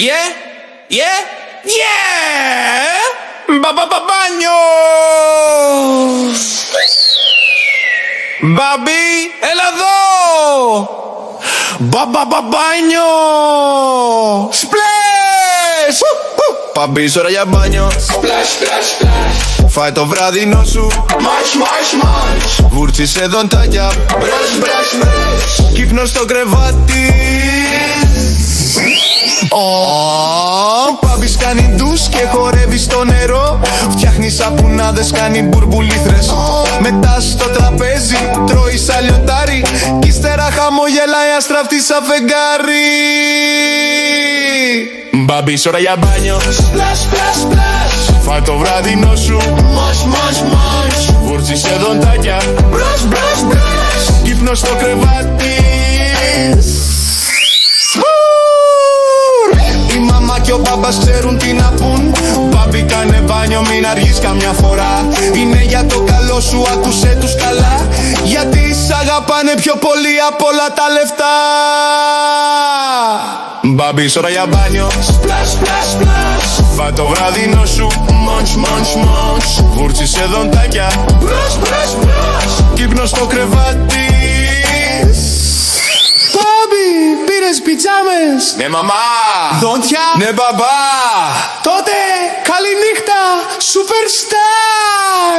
Yeah, yeah, yeah! Μπαμπάνιο! Μπαμπί, έλα εδώ! Μπαμπάνιο! Σπλες! Μπαμπί, ώρα για μπάνιο. Φάει το βραδινό σου. Βούρτσισε δοντάκια. Κύκνο στο κρεβάτι. Παμπής κάνει ντους και χορεύει στο νερό. Φτιάχνει σαπουνάδες, κάνει μπουρμπουλήθρες. Μετά στο τραπέζι τρώει σαν λιοντάρι. Κι ύστερα χαμογελάει αστραφτή σαν φεγγάρι. Μπαμπής, ώρα για μπάνιο. Φάει το βραδινό σου. Βούρτσισε δοντάκια. Κύκνο στο κρεβάτι. Η μαμά και ο μπαμπάς ξέρουν τι να πουν. Μπαμπί, κάνε μπάνιο, μην αργείς καμιά φορά. Είναι για το καλό σου, άκουσέ τους καλά. Γιατί σ' αγαπάνε πιο πολύ απ' όλα τα λεφτά. Μπαμπί, ώρα για μπάνιο. Φά' το βραδινό σου. Βούρτσισε δοντάκια. Κύπνο στο κρεβάτι. Μπαμπί, πήρες πιτζάμες? Ναι, μαμά. Δόντια? Ναι, μπαμπά. Τότε καληνύχτα, Superstar.